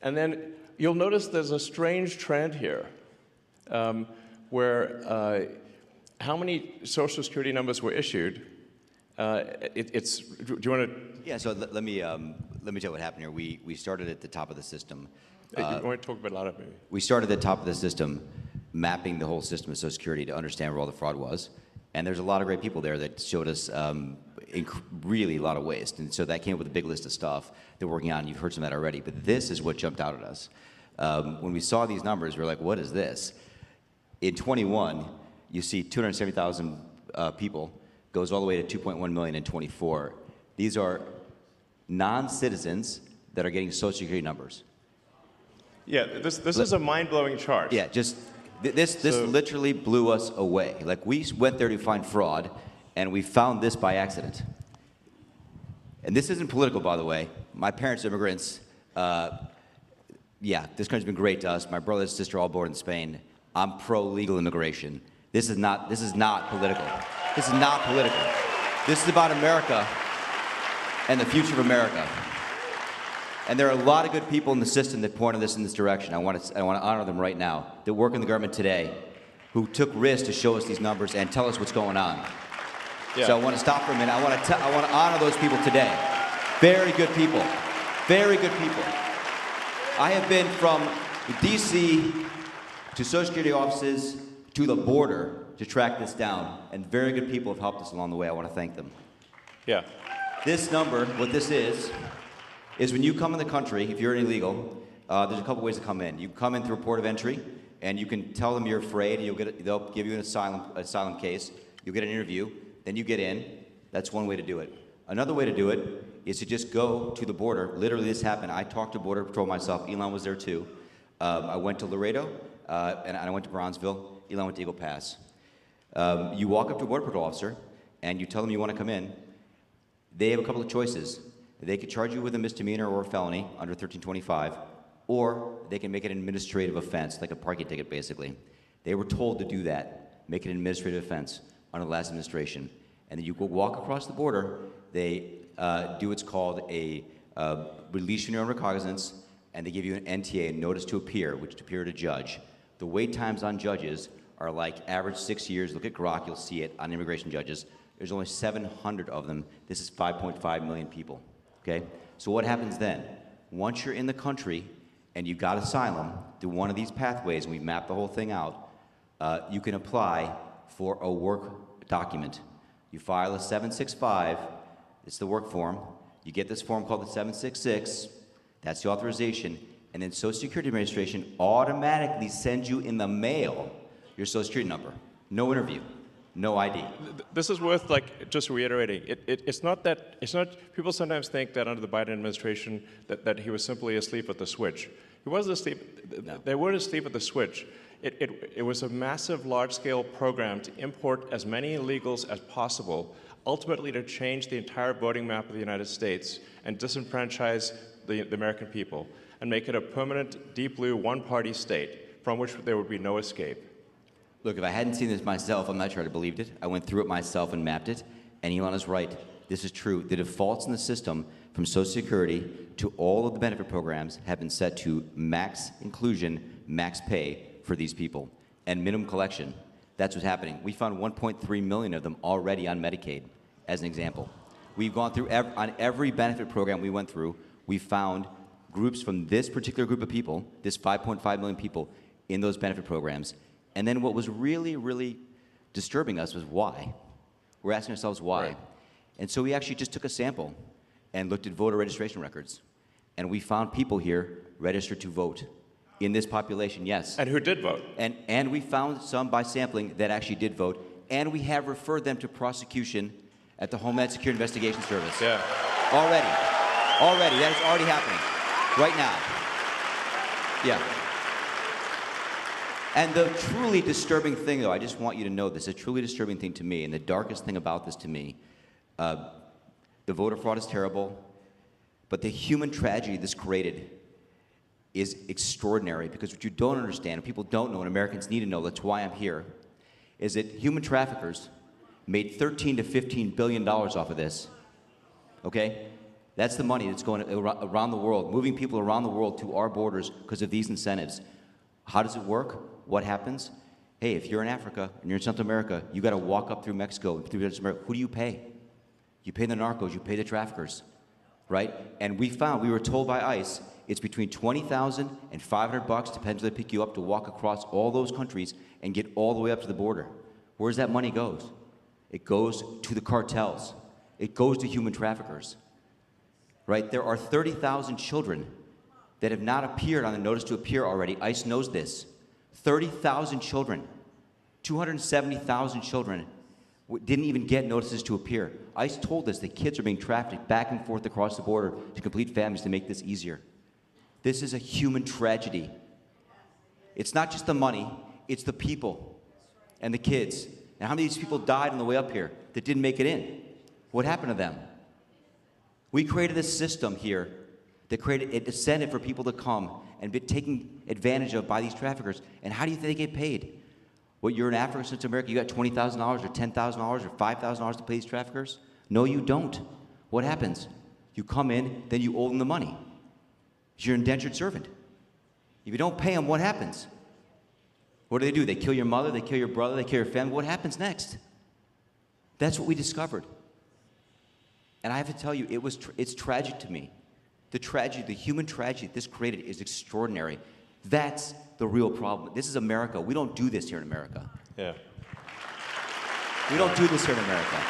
And then you'll notice there's a strange trend here, where how many Social Security numbers were issued. Do you want to? Yeah. So let me tell you what happened here. We started at the top of the system. You want to talk about a lot of maybe? We started at the top of the system, mapping the whole system of Social Security to understand where all the fraud was. And there's a lot of great people there that showed us really a lot of waste. And so that came up with a big list of stuff they're working on. You've heard some of that already. But this is what jumped out at us. When we saw these numbers, we were like, what is this? In 21, you see 270,000 people, goes all the way to 2.1 million in 24. These are non-citizens that are getting Social Security numbers. Yeah, this is a mind-blowing chart. Yeah, just this literally blew us away. Like, we went there to find fraud, and we found this by accident. And this isn't political, by the way. My parents are immigrants. Yeah, this country's been great to us. My brother and sister all born in Spain. I'm pro-legal immigration. This is not political. This is not political. This is about America and the future of America. And there are a lot of good people in the system that pointed this in this direction. I want to honor them right now, that work in the government today, who took risks to show us these numbers and tell us what's going on. Yeah. So I want to stop for a minute. I want to honor those people today. Very good people. Very good people. I have been from D.C. to Social Security offices to the border to track this down, and very good people have helped us along the way. I want to thank them. Yeah. This number, what this is when you come in the country, if you're an illegal, there's a couple ways to come in. You come in through a port of entry, and you can tell them you're afraid, and they'll give you an asylum case. You'll get an interview, then you get in. That's one way to do it. Another way to do it is to just go to the border. Literally, this happened. I talked to Border Patrol myself. Elon was there too. I went to Laredo, and I went to Bronzeville. Elon went to Eagle Pass. You walk up to a Border Patrol officer, and you tell them you want to come in. They have a couple of choices. They could charge you with a misdemeanor or a felony under 1325, or they can make it an administrative offense, like a parking ticket, basically. They were told to do that, make it an administrative offense under the last administration. And then you go walk across the border. They do what's called a release from your own recognizance, and they give you an NTA, a notice to appear, which to appear to judge. The wait times on judges are like average 6 years. Look at Grok, you'll see it on immigration judges. There's only 700 of them. This is 5.5 million people, okay? So what happens then? Once you're in the country and you got asylum through one of these pathways, and we map the whole thing out, you can apply for a work document. You file a 765, it's the work form. You get this form called the 766, that's the authorization, and then Social Security Administration automatically sends you in the mail your Social Security number. No interview, no ID. This is worth just reiterating. It's not people sometimes think that under the Biden administration that he was simply asleep at the switch. He wasn't asleep, no. They weren't asleep at the switch. It was a massive, large-scale program to import as many illegals as possible, ultimately to change the entire voting map of the United States and disenfranchise the American people and make it a permanent, deep blue, one-party state from which there would be no escape. Look, if I hadn't seen this myself, I'm not sure I'd have believed it. I went through it myself and mapped it, and Elon is right. This is true. The defaults in the system from Social Security to all of the benefit programs have been set to max inclusion, max pay for these people, and minimum collection. That's what's happening. We found 1.3 million of them already on Medicaid, as an example. We've gone through, on every benefit program we went through, we found groups from this particular group of people, this 5.5 million people, in those benefit programs. And then what was really, really disturbing us was why. We're asking ourselves why. Right. And so we actually just took a sample and looked at voter registration records. And we found people here registered to vote in this population, yes. And who did vote. And we found some by sampling that actually did vote. And we have referred them to prosecution at the Homeland Security Investigation Service. Yeah. Already. Already. That is already happening. Right now. Yeah. And the truly disturbing thing, though, I just want you to know this, a truly disturbing thing to me, and the darkest thing about this to me, the voter fraud is terrible, but the human tragedy this created is extraordinary, because what you don't understand, and people don't know, and Americans need to know, that's why I'm here, is that human traffickers made $13 to $15 billion off of this, okay? That's the money that's going around the world, moving people around the world to our borders because of these incentives. How does it work? What happens? Hey, if you're in Africa and you're in Central America, you got to walk up through Mexico, through Central America. Who do you pay? You pay the narcos, you pay the traffickers, right? And we were told by ICE, it's between $20,000 and $500, depends where they pick you up, to walk across all those countries and get all the way up to the border. Where's that money goes? It goes to the cartels. It goes to human traffickers, right? There are 30,000 children that have not appeared on the notice to appear already. ICE knows this. 30,000 children, 270,000 children didn't even get notices to appear. ICE told us that kids are being trafficked back and forth across the border to complete families to make this easier. This is a human tragedy. It's not just the money, it's the people and the kids. And how many of these people died on the way up here that didn't make it in? What happened to them? We created a system here that created an incentive for people to come and be taken advantage of by these traffickers. And how do you think they get paid? Well, you're in Africa, Central America, you got $20,000 or $10,000 or $5,000 to pay these traffickers? No, you don't. What happens? You come in, then you owe them the money. You're an indentured servant. If you don't pay them, what happens? What do? They kill your mother, they kill your brother, they kill your family. What happens next? That's what we discovered. And I have to tell you, it's tragic to me. The tragedy, the human tragedy this created is extraordinary. That's the real problem. This is America. We don't do this here in America. Yeah. We don't do this here in America.